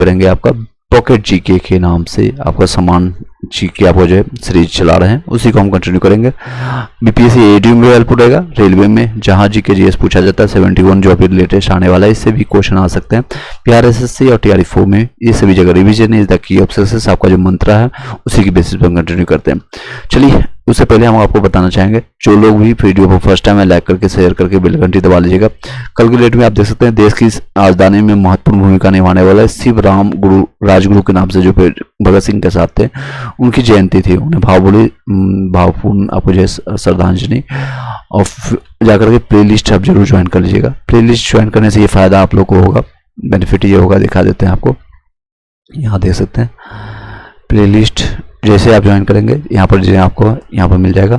करेंगे आपका pocket GK के नाम से आपका समान जीके आपको जो है सीरीज चला रहे हैं, उसी को हम कंटिन्यू करेंगे। बीपीएससी एडी में हेल्प रहेगा, रेलवे में जहां जीके जीएस पूछा जाता है 71 जो अभी लेटेस्ट आने वाला है, इससे भी क्वेश्चन आ सकते हैं। पीआरएसएससी और टीआरई4 में ये सभी जगह revision is the key of success आपका जो मंत्र है उसी की बेसिस पर कंटिन्यू करते हैं। चलिए उससे पहले हम आपको बताना चाहेंगे, जो लोग भी वीडियो को फर्स्ट टाइम है लाइक करके शेयर करके बेल घंटी दबा लीजिएगा। कल की डेट में आप देख सकते हैं देश की राजधानी में महत्वपूर्ण भूमिका निभाने वाला शिव राम गुरु राजगुरु के नाम से जो भगत सिंह के साथ थे, उनकी जयंती थी। उन्हें भावपूर्ण आपको जैसे श्रद्धांजलि और जाकर के प्लेलिस्ट आप जरूर ज्वाइन कर लीजिएगा। प्लेलिस्ट ज्वाइन करने से ये फायदा आप लोग को होगा, बेनिफिट ये होगा, दिखा देते हैं आपको, यहाँ देख सकते हैं प्लेलिस्ट जैसे आप ज्वाइन करेंगे यहाँ पर जो आपको यहाँ पर मिल जाएगा।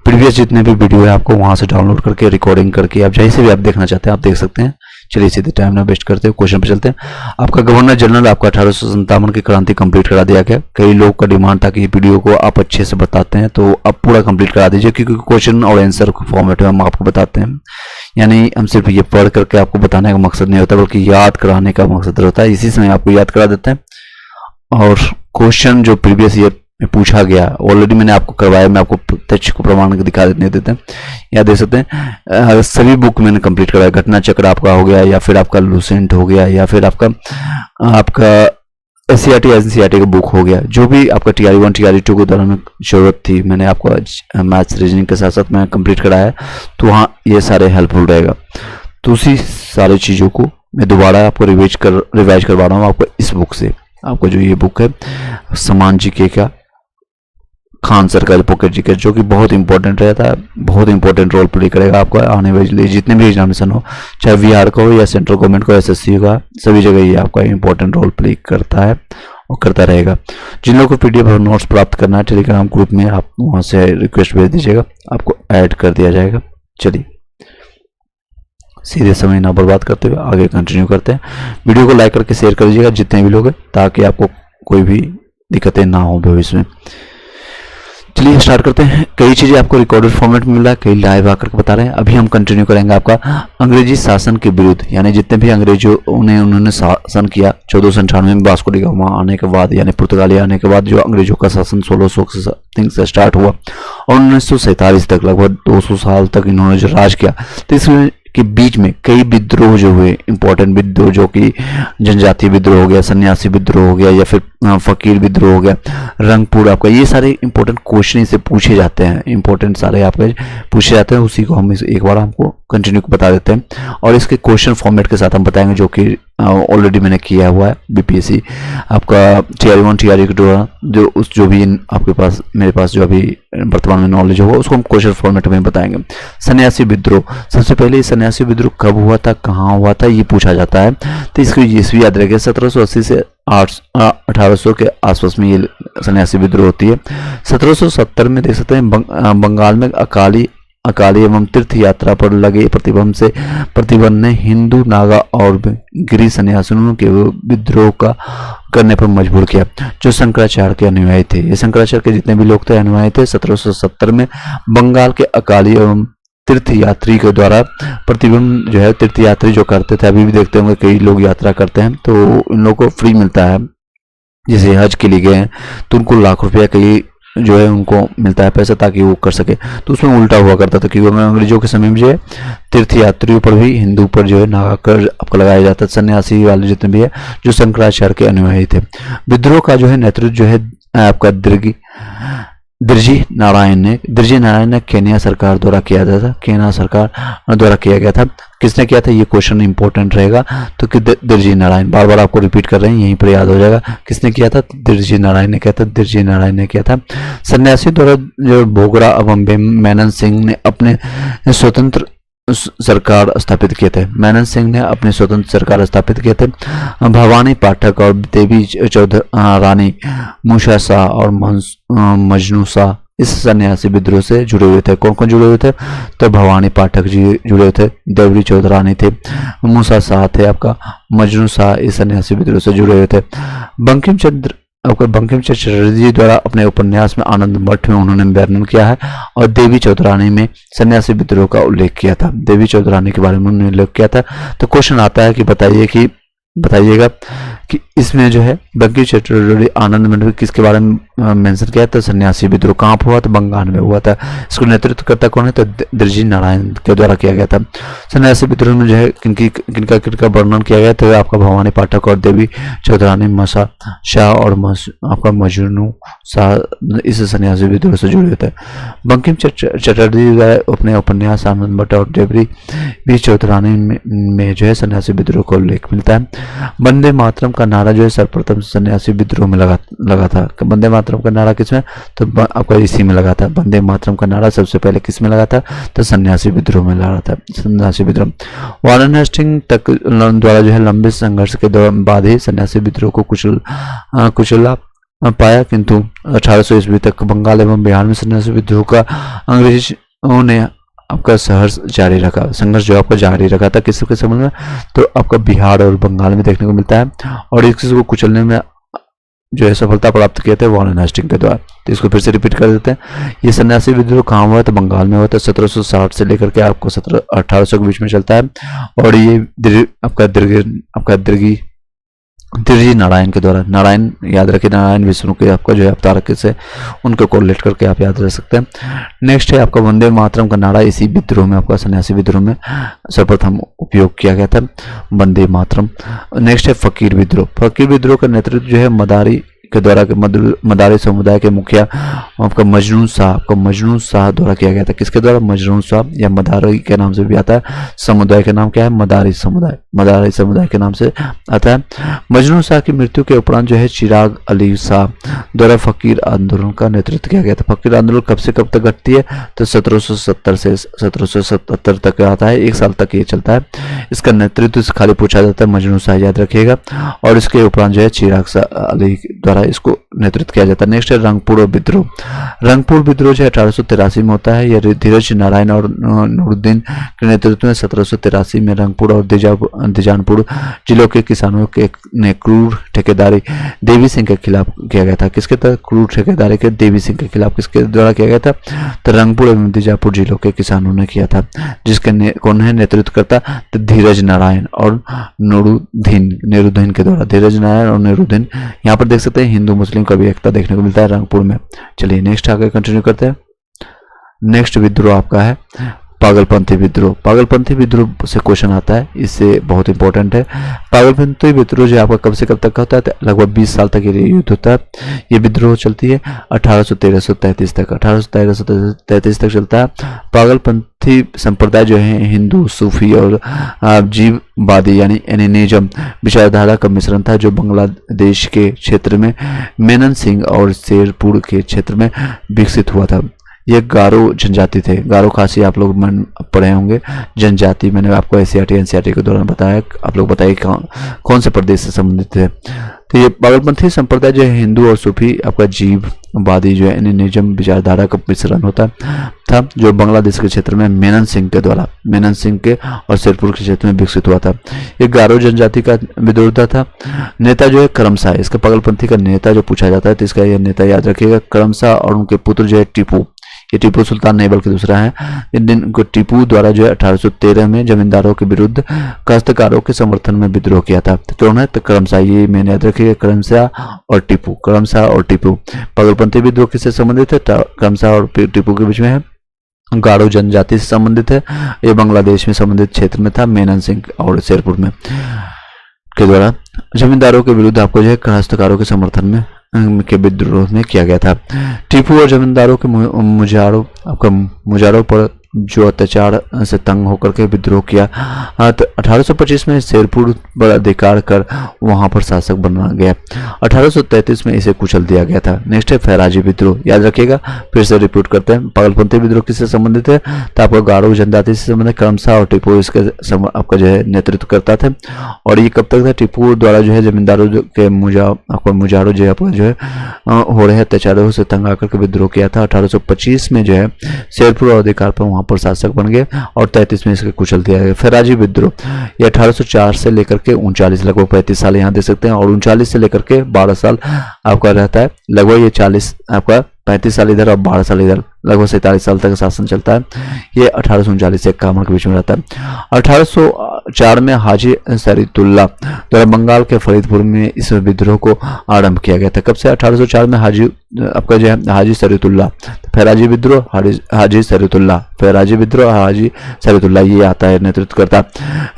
प्रीवियस जितने भी वीडियो है आपको वहाँ से डाउनलोड करके रिकॉर्डिंग करके आप जैसे भी आप देखना चाहते हैं आप देख सकते हैं। चलिए सीधे टाइम ना वेस्ट करते हुए क्वेश्चन पर चलते हैं। आपका गवर्नर जनरल आपका 1857 की क्रांति कंप्लीट करा दिया गया। कई लोग का डिमांड था कि ये वीडियो को आप अच्छे से बताते हैं तो आप पूरा कंप्लीट करा दीजिए, क्योंकि क्वेश्चन और आंसर फॉर्मेट में हम आपको बताते हैं। यानी हम सिर्फ ये पढ़ करके आपको बताने का मकसद नहीं होता, बल्कि याद कराने का मकसद होता है। इसी समय आपको याद करा देते हैं। और क्वेश्चन जो प्रीवियस ईयर में पूछा गया ऑलरेडी मैंने आपको करवाया, मैं आपको प्रत्यक्ष को प्रमाण दिखा देते हैं। यहाँ देख सकते हैं सभी बुक मैंने कंप्लीट कराया। घटना चक्र आपका हो गया, या फिर आपका लूसेंट हो गया, या फिर आपका एससीईआरटी एनसीईआरटी का बुक हो गया। जो भी आपका टीआरई1 टीआरई2 को दौरान में जरूरत थी मैंने आपको मैथ्स रीजनिंग के साथ साथ मैं कंप्लीट कराया, तो वहाँ ये सारे हेल्पफुल रहेगा। तो उसी सारी चीज़ों को मैं दोबारा आपको रिवाइज करवा रहा हूँ आपको इस बुक से। आपको जो ये बुक है समान जीके का खान सर का पॉकेट जीके, जो कि बहुत इंपॉर्टेंट रहता है, बहुत इंपॉर्टेंट रोल प्ले करेगा आपका आने वाले जितने भी एग्जामिनेशन हो, चाहे बिहार का हो या सेंट्रल गवर्नमेंट का, एसएससी का, सभी जगह ये आपका इंपॉर्टेंट रोल प्ले करता है और करता रहेगा। जिन लोगों को पीडीएफ और नोट्स प्राप्त करना है टेलीग्राम ग्रुप में आप वहाँ से रिक्वेस्ट भेज दीजिएगा, आपको ऐड कर दिया जाएगा। चलिए सीधे समय ना बर्बाद करते हुए आगे कंटिन्यू करते हैं। वीडियो को लाइक करके शेयर कर दीजिएगा जितने भी लोग हैं, ताकि आपको कोई भी दिक्कतें ना हो भविष्य में। चलिए स्टार्ट करते हैं। कई चीजें आपको रिकॉर्डेड फॉर्मेट में मिल रहा है, कई लाइव आकर के बता रहे हैं। अभी हम कंटिन्यू करेंगे आपका अंग्रेजी शासन के विरुद्ध, यानी जितने भी अंग्रेजों उन्होंने शासन किया 1498 में वास्को डी गामा आने के बाद, यानी पुर्तगाली आने के बाद जो अंग्रेजों का शासन 1600 से स्टार्ट हुआ और 1947 तक लगभग 200 साल तक इन्होंने जो राज किया। तो इसमें के बीच में कई विद्रोह जो हुए, इंपॉर्टेंट विद्रोह, जो कि जनजातीय विद्रोह हो गया, सन्यासी विद्रोह हो गया, या फिर फकीर विद्रोह हो गया, रंगपुर आपका, ये सारे इंपॉर्टेंट क्वेश्चन इससे पूछे जाते हैं, इंपॉर्टेंट सारे आपके पूछे जाते हैं। उसी को हम एक बार हमको कंटिन्यू बता देते हैं और इसके क्वेश्चन फॉर्मेट के साथ हम बताएंगे, जो कि ऑलरेडी मैंने किया हुआ है बीपीएससी आपका टीआरई1 टीआरई2 जो भी आपके पास मेरे पास जो अभी वर्तमान में नॉलेज होगा उसको हम क्वेश्चन फॉर्मेट में बताएंगे। सन्यासी विद्रोह, सबसे पहले सन्यासी विद्रोह कब हुआ था, कहाँ हुआ था, ये पूछा जाता है। तो इसको ईस्वी याद रखिए, 1780 से 1800 के आसपास में ये सन्यासी विद्रोह होती है। 1770 में देख सकते हैं बंगाल में अकाली एवं तीर्थ यात्रा पर लगे प्रतिबंध ने हिंदू, नागा और गिरी सन्यासियों के विद्रोह का करने पर मजबूर किया, जो शंकराचार्य के अनुयायी थे। ये शंकराचार्य के जितने भी लोग थे अनुयायी थे। 1770 में बंगाल के अकाली एवं तीर्थ यात्री के द्वारा प्रतिबंध जो है, तीर्थ यात्री जो करते थे, अभी भी देखते होंगे कई लोग यात्रा करते हैं तो इन लोगों को फ्री मिलता है। जैसे हज के लिए गए हैं तो उनको लाख रुपया कई जो है उनको मिलता है पैसा, ताकि वो कर सके। तो उसमें उल्टा हुआ करता था, क्योंकि अंग्रेजों के समय में जो है तीर्थ यात्रियों पर भी हिंदू पर जो है नागा कर आपका लगाया जाता है। सन्यासी वाले जितने भी है जो शंकराचार्य के अनुयायी थे। विद्रोह का जो है नेतृत्व जो है आपका दिरजी नारायण ने केन्या सरकार द्वारा किया गया था। केन्या सरकार द्वारा किया गया था। किसने किया था, ये क्वेश्चन इंपॉर्टेंट रहेगा। तो कि दिरजी नारायण, बार बार आपको रिपीट कर रहे हैं, यहीं पर याद हो जाएगा। किसने किया था, दिरजी नारायण ने किया था। दिरजी नारायण ने किया था। सन्यासी द्वारा जो भोगरा एवं मेनन सिंह ने अपने स्वतंत्र सरकार स्थापित किए थे। मेनन सिंह ने अपनी स्वतंत्र सरकार स्थापित किए थे। भवानी पाठक और देवी चौधरानी मूसा शाह और मजनू शाह इस सन्यासी विद्रोह से जुड़े हुए थे। कौन कौन जुड़े हुए थे, तो भवानी पाठक जी जुड़े हुए थे, देवी चौधरानी थे, मूसा शाह थे, आपका मजनू शाह इस सन्यासी विद्रोह से जुड़े हुए थे। बंकिम चंद्र चटर्जी द्वारा अपने उपन्यास में आनंद मठ में उन्होंने वर्णन किया है और देवी चौधरानी में सन्यासी विद्रोह का उल्लेख किया था। देवी चौधरानी के बारे में उन्होंने उल्लेख किया था। तो क्वेश्चन आता है कि बताइए कि बताइएगा कि इसमें जो है बंकिम चटर्जी आनंद मंडल किसके बारे में मेंशन किया था। सन्यासी विद्रोह कहाँ पर हुआ था, बंगाल में हुआ था। इसको नेतृत्व करता कौन है, तो दिरजी नारायण के द्वारा किया गया था। सन्यासी विद्रोह में जो है किनका वर्णन किया गया था, आपका भवानी पाठक और देवी चौधरानी मसा शाह और आपका मजनू शाह इस सन्यासी विद्रोह से जुड़े होते हैं। बंकिम चटर्जी अपने उपन्यास आनंद भट्ट और देवी चौधरानी में जो है सन्यासी विद्रोह का उल्लेख मिलता है। वंदे मातरम का नारा जो है सर्वप्रथम सन्यासी विद्रोह में लगा था। वंदे मातरम का नारा किसमें, तो आपका इसी में लगा था। वंदे मातरम का नारा सबसे पहले किसमें लगा था, तो सन्यासी विद्रोह में लगा था। सन्यासी विद्रोह वारेन हेस्टिंग तक द्वारा जो है लंबे संघर्ष के बाद ही सन्यासी विद्रोह को कुचला पाया, किंतु 1800 ईस्वी तक बंगाल एवं बिहार में सन्यासी विद्रोह का अंग्रेजों ने आपका संघर्ष जो आपका जारी रखा था। किसके संबंध में, तो आपका बिहार और बंगाल में देखने को मिलता है। और इसको कुचलने में जो है सफलता प्राप्त किए थे वारेन हेस्टिंग के द्वारा। तो इसको फिर से रिपीट कर देते हैं। ये सन्यासी विद्रोह कहाँ हुआ, तो बंगाल में हुआ था। 1760 से लेकर के आपको 1800 के बीच में चलता है। और ये आपका दिरजी नारायण के द्वारा, नारायण याद रखिए, नारायण विष्णु के आपका जो है अवतार से उनको कोरिलेट करके आप याद रख सकते हैं। नेक्स्ट है आपका वंदे मातरम का नारा इसी विद्रोह में, आपका सन्यासी विद्रोह में सर्वप्रथम उपयोग किया गया था, वंदे मातरम। नेक्स्ट है फकीर विद्रोह। फकीर विद्रोह का नेतृत्व जो है मदारी के द्वारा मदारी समुदाय के मुखिया आपका मजनू शाह द्वारा किया गया था। किसके द्वारा, मजनू शाह, या मदारी के नाम से भी आता है। समुदाय का नाम क्या है, मदारी समुदाय के नाम से आता है। मजनू शाह की मृत्यु के उपरांत जो है चिराग अली शाह द्वारा फकीर आंदोलन का नेतृत्व किया गया था। फकीर आंदोलन कब से कब तक घटती है, तो 1770 से 1777 तक आता है, 1 साल तक ये चलता है। इसका नेतृत्व खाली पूछा जाता है, मजनू शाह याद रखिएगा। और इसके उपरांत जो है चिराग अली द्वारा इसको नेतृत्व किया जाता है। नेक्स्ट है रंगपुर विद्रोह। रंगपुर विद्रोह जो 1883 में होता है। यह धीरज नारायण और नूरुद्दीन के नेतृत्व में 1783 में रंगपुर और दीजानपुर जिलों के किसानों के ने क्रूर ठेकेदारी देवी सिंह के खिलाफ किया गया था। किसके तहत, क्रूर ठेकेदारी के देवी सिंह के खिलाफ किसके द्वारा किया गया था, तो रंगपुर एवं दीजापुर जिलों के किसानों ने किया था। जिसके कौन है नेतृत्व करता, तो धीरज नारायण और नेरुद्दीन के द्वारा। धीरज नारायण और नेरुद्दीन, यहाँ पर देख सकते हैं हिंदू मुस्लिम का भी एकता देखने को मिलता है रंगपुर में। चलिए नेक्स्ट आगे कंटिन्यू करते हैं। नेक्स्ट विद्रोह आपका है पागलपंथी विद्रोह। पागलपंथी विद्रोह से क्वेश्चन आता है, इससे बहुत इंपॉर्टेंट है। पागलपंथी विद्रोह जो आपका कब से कब तक का होता है, लगभग 20 साल तक ये युद्ध होता है। ये विद्रोह चलती है 1833 तक, 1833 तक चलता है। पागलपंथी संप्रदाय जो है हिंदू, सूफी और जीववादी यानी एनिनिज्म विचारधारा का मिश्रण था, जो बांग्लादेश के क्षेत्र में मेनन सिंह और शेरपुर के क्षेत्र में विकसित हुआ था। ये गारो जनजाति थे। गारो खासी आप लोग पढ़े होंगे जनजाति, मैंने आपको एनसीईआरटी के दौरान बताया। आप लोग बताइए कौन से प्रदेश से संबंधित थे। तो ये पागलपंथी संप्रदाय जो है हिंदू और सूफी आपका जीववादी जो है एनिनिज्म विचारधारा का मिश्रण होता था, जो बांग्लादेश के क्षेत्र में मेनन सिंह के और शेरपुर के क्षेत्र में विकसित हुआ था। ये गारो जनजाति का विद्रोह था। नेता जो है करमशाह, इसका पागलपंथी का नेता जो पूछा जाता है तो इसका यह नेता याद रखिएगा करमशाह, और उनके पुत्र जो है टीपू। ये टीपू सुल्तान नहीं बल्कि दूसरा है। इनको टीपू द्वारा जो है 1813 में जमींदारों के विरुद्ध काश्तकारों के समर्थन में विद्रोह किया था। तो कौन है, तो करमशाह। ये मैंने याद रखिएगा, करमशाह और टीपू। पागलपंथी विद्रोह किससे संबंधित है, करमशाह और टीपू के बीच में है। गारो जनजाति से संबंधित है। ये बांग्लादेश में संबंधित क्षेत्र में था, मेनन सिंह और शेरपुर में के द्वारा जमींदारों के विरुद्ध आपको जो है काश्तकारों के समर्थन में के विद्रोह में किया गया था। टीपू और जमींदारों के मुजारों पर जो अत्याचार से तंग होकर के विद्रोह किया, तो 1825 में शेरपुर पर अधिकार कर वहां पर शासक बना गया। 1833 में इसे कुचल दिया गया था। नेक्स्ट है फैराजी विद्रोह, याद रखिएगा, फिर से रिपीट करते हैं। पागलपंथी विद्रोह किससे संबंधित है, तो आपका गारो जनजाति से संबंधित करमशाह और टीपू इसके आपका जो है नेतृत्व करता था। और ये कब तक था, टीपू द्वारा जो है जमींदारों के मुजारों जो आपका जो है हो रहे अत्याचारों से तंग आकर के विद्रोह किया था। 1825 में जो है शेरपुर और अधिकार पर वहां पर शासक बन गए और 33 में इसके कुचल दिया गया। फैराजी विद्रोह ये 1804 से लेकर के 39, लगभग 35 साल यहाँ दे सकते हैं, और 39 से लेकर के 12 साल आपका रहता है। लगभग ये 40 आपका 35 साल इधर और 12 साल इधर लगभग 47 साल तक शासन चलता है। ये 1839 से 51 के बीच में रहता है। 1804 में हाजी शरीयतुल्लाह द्वारा बंगाल के फरीदपुर में इस विद्रोह को आरंभ किया गया था। कब से? 1804 में आपका जो है हाजी शरीयतुल्लाह, फैराजी विद्रोह, हाजी शरीयतुल्लाह, फैराजी विद्रोह, हाजी शरीयतुल्लाह ये आता है, नेतृत्व करता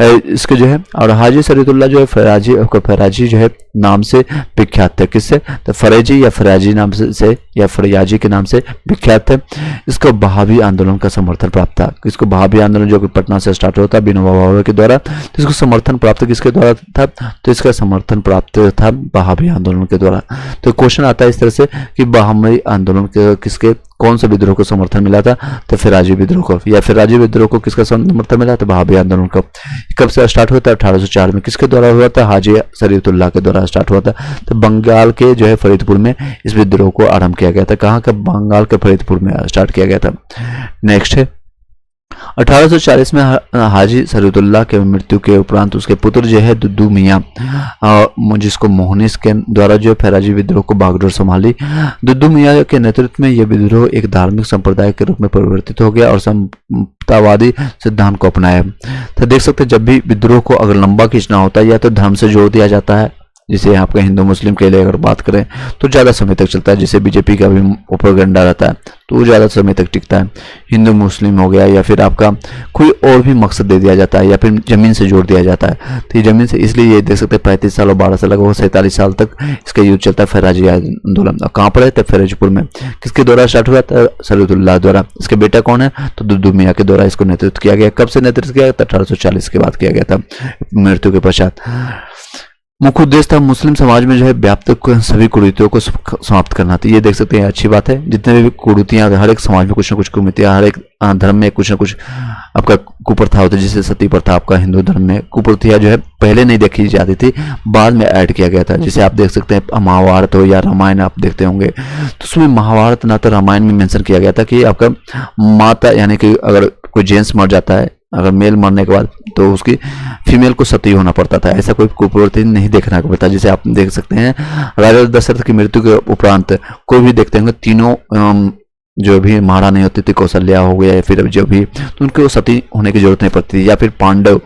है इसके जो है। और हाजी शरीयतुल्लाह जो है फैराजी जो है नाम से विख्यात थे। किससे? तो फरेजी या फराजी नाम से या फरियाजी के नाम से विख्यात है। इसको बहावी आंदोलन का समर्थन प्राप्त था। इसको बहावी आंदोलन जो कि पटना से स्टार्ट होता है विनोबा भावे के द्वारा, तो इसको समर्थन प्राप्त किसके द्वारा था? तो इसका समर्थन प्राप्त था बहावी आंदोलन के द्वारा। तो क्वेश्चन आता है इस तरह से कि बहावी आंदोलन के किसके कौन से विद्रोह को समर्थन मिला था? तो फैराजी विद्रोह को। या फैराजी विद्रोह को किसका समर्थन मिला? तो बहावी आंदोलन को। कब से स्टार्ट हुआ था? 1804 में। किसके द्वारा हुआ था? हाजी शरीयतुल्लाह के द्वारा स्टार्ट हुआ था। तो बंगाल के जो है फरीदपुर में इस विद्रोह को आरंभ किया गया था। कहाँ का? बंगाल के फरीदपुर में स्टार्ट किया गया था। नेक्स्ट है 1840 में हाजी शरीयतुल्लाह के मृत्यु के उपरांत उसके पुत्र जो है दुद्दू मियाँ, जिसको मोहनिस के द्वारा जो फैराजी विद्रोह को बागडोर संभाली। दुद्दू मियाँ के नेतृत्व में यह विद्रोह एक धार्मिक संप्रदाय के रूप में परिवर्तित हो गया और समतावादी सिद्धांत को अपनाया। तो देख सकते हैं जब भी विद्रोह को अगर लंबा खींचना होता है या तो धर्म से जोड़ दिया जाता है, जिसे आपका हिंदू मुस्लिम के लिए अगर बात करें तो ज़्यादा समय तक चलता है। जैसे बीजेपी का भी प्रोपेगेंडा रहता है तो वो ज़्यादा समय तक टिकता है। हिंदू मुस्लिम हो गया या फिर आपका कोई और भी मकसद दे दिया जाता है या फिर ज़मीन से जोड़ दिया जाता है। तो ये ज़मीन से इसलिए ये देख सकते हैं 35 साल और 12 साल लगभग 47 साल तक इसका युद्ध चलता है फैराजी आंदोलन। कहाँ पर है? तो फैराजीपुर में। किसके द्वारा स्टार्ट हुआ था? शरीयतुल्लाह द्वारा। इसके बेटा कौन है? तो दुद्दू मियाँ के द्वारा इसको नेतृत्व किया गया। कब से नेतृत्व किया गया था? 1840 के बाद किया गया था, मृत्यु के पश्चात। मुख्य उद्देश्य था मुस्लिम समाज में जो है व्याप्त सभी कुरीतियों को समाप्त करना था। ये देख सकते हैं अच्छी बात है। जितने भी कुरीतियां हर एक समाज में कुछ ना कुछ कुरीतियां, हर एक धर्म में कुछ ना कुछ आपका कुप्रथा होता है। जैसे सती प्रथा आपका हिंदू धर्म में कुप्रथियां जो है पहले नहीं देखी जाती थी, बाद में ऐड किया गया था। जैसे आप देख सकते हैं महाभारत हो या रामायण आप देखते होंगे तो उसमें महाभारत ना तो रामायण में मेंशन किया गया था कि आपका माता यानी कि अगर कोई जेंट्स मर जाता है, अगर मेल मरने के बाद तो उसकी फीमेल को सती होना पड़ता था। ऐसा कोई कुप्रवृत्ति नहीं देखना पड़ता। जैसे आप देख सकते हैं राजा दशरथ की मृत्यु के उपरांत कोई भी देखते होंगे तीनों जो भी महारानी होती थी, कौशल्या हो गया या फिर जो भी, तो उनको सती होने की जरूरत नहीं पड़ती थी। या फिर पांडव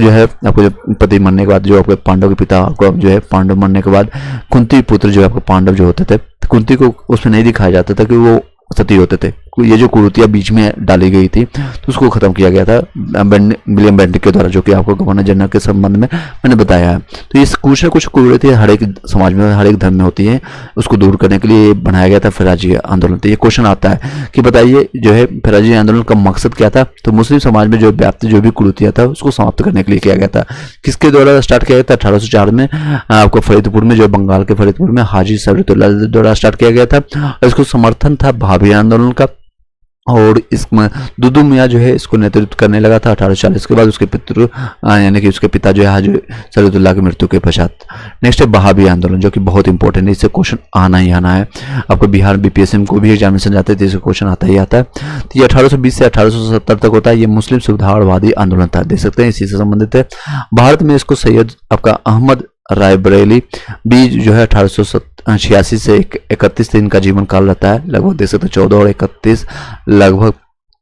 जो है आपको जो पति मरने के बाद जो आपके पांडव के पिता को जो है पांडव मरने के बाद कुंती पुत्र जो है आपको पांडव जो होते थे, कुंती को उसमें नहीं दिखाया जाता था कि वो सती होते थे। ये जो कुरीतियां बीच में डाली गई थी तो उसको खत्म किया गया था विलियम बेंटिक के द्वारा, जो कि आपको गवर्नर जनरल के संबंध में मैंने बताया है। तो ये कुछ ना कुछ कुरीतियां हर एक समाज में हर एक धर्म में होती है, उसको दूर करने के लिए बनाया गया था फैराजी आंदोलन। तो ये क्वेश्चन आता है कि बताइए जो है फैराजी आंदोलन का मकसद क्या था? तो मुस्लिम समाज में जो व्याप्त जो भी कुरीतियां था उसको समाप्त करने के लिए किया गया था। किसके द्वारा स्टार्ट किया गया था? 1804 में आपको फरीदपुर में, जो बंगाल के फरीदपुर में हाजी शरीयतुल्लाह द्वारा स्टार्ट किया गया था। इसको समर्थन था बहावी आंदोलन का और इसमें दुद्दू मियाँ जो है इसको नेतृत्व करने लगा था 1840 के बाद उसके पितृ यानी कि उसके पिता जो है हाजी शरीयतुल्लाह की मृत्यु के पश्चात। नेक्स्ट है बहावी आंदोलन, जो कि बहुत इंपॉर्टेंट है, इससे क्वेश्चन आना ही आना है। आपको बिहार बीपीएससी को भी एग्जामिनेशन जाते हैं तो इससे क्वेश्चन आता ही आता है। तो ये 1820 से 1870 तक होता है। ये मुस्लिम सुधारवादी आंदोलन था, देख सकते हैं इसी से संबंधित है। भारत में इसको सैयद आपका अहमद रायबरेली भी जो है 1886 से 31 दिन का जीवन काल रहता है। लगभग देख सकते 14 और 31 लगभग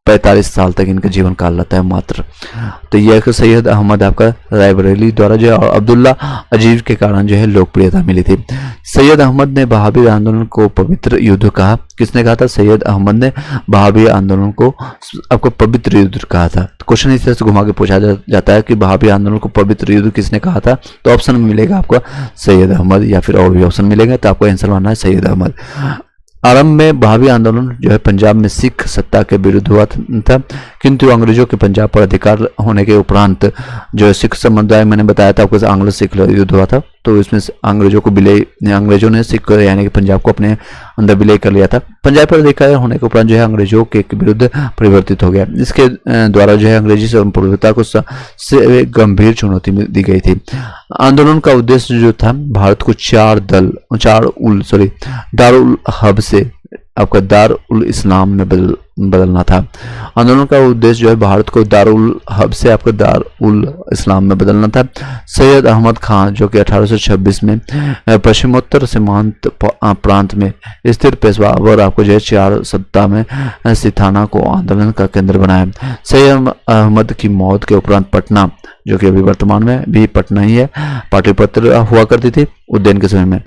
45 साल तक इनका जीवन काल रहता है मात्र। तो यह सैयद अहमद आपका रायबरेली द्वारा जो है अब्दुल्ला अजीज के कारण जो है लोकप्रियता मिली थी। सैयद अहमद ने बहावी आंदोलन को पवित्र युद्ध कहा। किसने कहा था? सैयद अहमद ने बहावी आंदोलन को आपको पवित्र युद्ध कहा था। तो क्वेश्चन इस तरह से घुमा के पूछा जाता है कि बहावी आंदोलन को पवित्र युद्ध किसने कहा था? तो ऑप्शन में मिलेगा आपको सैयद अहमद या फिर और भी ऑप्शन मिलेगा, तो आपको आंसर मानना है सैयद अहमद। आरंभ में बहावी आंदोलन जो है पंजाब में सिख सत्ता के विरुद्ध हुआ था, किंतु अंग्रेजों के पंजाब पर अधिकार होने के उपरांत जो है सिख समुदाय, मैंने बताया था आपको, आंग्ल सिख युद्ध हुआ था। तो इसमें अंग्रेजों ने सिख यानी कि पंजाब को अपने अंदर विलय कर लिया था। पंजाब पर अधिकार होने के उपरांत जो है अंग्रेजों के विरुद्ध परिवर्तित हो गया। इसके द्वारा जो है अंग्रेजी संप्रभुता को से गंभीर चुनौती दी गई थी। आंदोलन का उद्देश्य जो था भारत को दारुल हब से आपका दारुल इस्लाम में बदलना था। आंदोलन का उद्देश्य जो है भारत को दारुल हब से आपको दारुल इस्लाम में बदलना था। सैयद अहमद खान जो कि 1826 में पश्चिमोत्तर सीमांत प्रांत में स्थिर पेशवावर आपको जो है 4 सप्ताह में सिथाना को आंदोलन का केंद्र बनाया। सैयद अहमद की मौत के उपरांत पटना, जो कि अभी वर्तमान में भी पटना ही है, पाटलिपुत्र हुआ करती थी उज्जैन के समय में,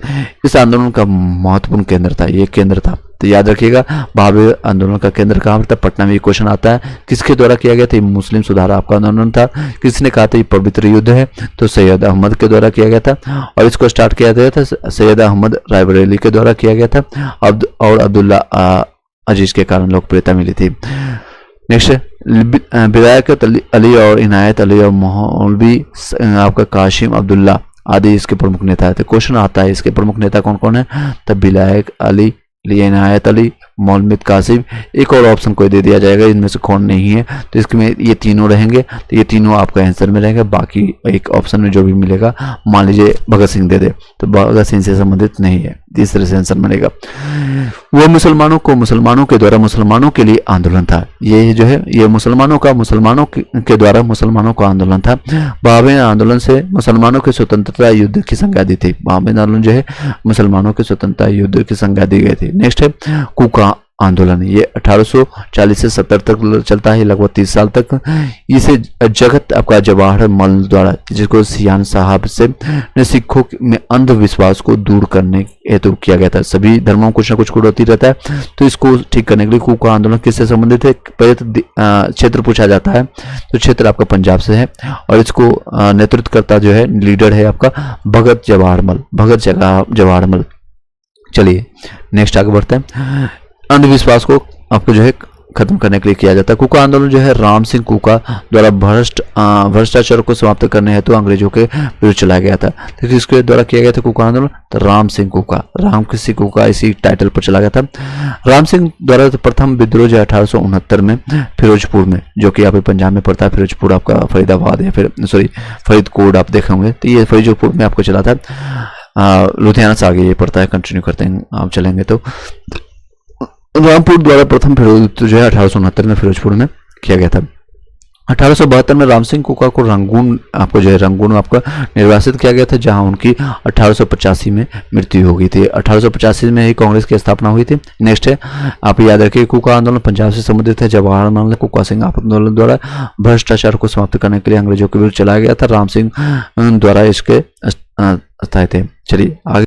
इस आंदोलन का महत्वपूर्ण केंद्र था। ये केंद्र था, तो याद रखिएगा भावे आंदोलन का केंद्र कहाँ पर था? पटना में। क्वेश्चन आता है किसके द्वारा किया गया था? ये मुस्लिम सुधार आपका आंदोलन था। किसने कहा था ये पवित्र युद्ध है? तो सैयद अहमद के द्वारा किया गया था, और इसको स्टार्ट किया गया था सैयद अहमद रायबरेली के द्वारा किया गया था। और अब्दुल्ला अजीज के कारण लोकप्रियता मिली थी। नेक्स्ट विधायक अली और इनायत अली और मौलवी आपका काशिम अब्दुल्ला आदि इसके प्रमुख नेता है। तो क्वेश्चन आता है इसके प्रमुख नेता कौन कौन है? तब विधायक अली, इनायत अली, मौलवी कासिम, एक और ऑप्शन कोई दे दिया जाएगा, इनमें से कौन नहीं है, तो इसमें ये तीनों रहेंगे। तो ये तीनों आपका आंसर में रहेंगे, बाकी एक ऑप्शन में जो भी मिलेगा, मान लीजिए भगत सिंह दे दे तो भगत सिंह से संबंधित नहीं है, तीसरे से आंसर मिलेगा। वो मुसलमानों के द्वारा मुसलमानों के लिए आंदोलन था। ये जो है ये मुसलमानों के द्वारा मुसलमानों का आंदोलन था। बहावे आंदोलन से मुसलमानों की स्वतंत्रता युद्ध की संज्ञा दी थी। बहावे आंदोलन जो है मुसलमानों की स्वतंत्रता युद्ध की संज्ञा दी गई थी। नेक्स्ट है कूका आंदोलन, ये 1840 से 70 तक चलता है, लगभग 30 साल तक। इसे जगत आपका जवाहर मल द्वारा, जिसको सियान साहब से ने सिखों में अंधविश्वास को दूर करने हेतु किया गया था। सभी धर्मों कुछ ना कुछ कटौती रहता है, तो इसको ठीक करने के लिए कूका आंदोलन किससे संबंधित है? पहले तो क्षेत्र पूछा जाता है, तो क्षेत्र आपका पंजाब से है, और इसको नेतृत्व करता जो है लीडर है आपका भगत जवाहर मल। चलिए नेक्स्ट आगे बढ़ते हैं। अंधविश्वास को आपको जो है खत्म करने के लिए किया जाता है। कूका आंदोलन जो है राम सिंह कूका द्वारा भ्रष्टाचार को समाप्त करने हेतु अंग्रेजों के विरुद्ध चलाया गया था। तो किसके द्वारा किया गया था कूका आंदोलन? तो राम सिंह कूका इसी टाइटल पर चला गया था। राम सिंह द्वारा प्रथम विद्रोह जो 1869 में फिरोजपुर में, जो कि यहाँ पे पंजाब में पड़ता है, फिरोजपुर आपका फरीदाबाद या फिर फरीदकोट आप देखे होंगे, तो ये फिरोजपुर में आपको चला था। लुधियाना से आगे ये पड़ता है, कंटिन्यू करते हैं आप चलेंगे तो। रामपुर द्वारा प्रथम फिरोज जो है 1869 में फिरोजपुर में किया गया था। 1872 में राम सिंह कूका को रंगून आपका निर्वासित किया गया था, जहां उनकी 1885 में मृत्यु हो गई थी। 1885 में ही कांग्रेस की स्थापना हुई थी। नेक्स्ट है आप याद रखिए कूका आंदोलन पंजाब से संबंधित है। जवाहर लाल कूका सिंह आंदोलन द्वारा भ्रष्टाचार को समाप्त करने के लिए अंग्रेजों के विरुद्ध चलाया गया था। राम सिंह द्वारा इसके स्थायी थे। चलिए आगे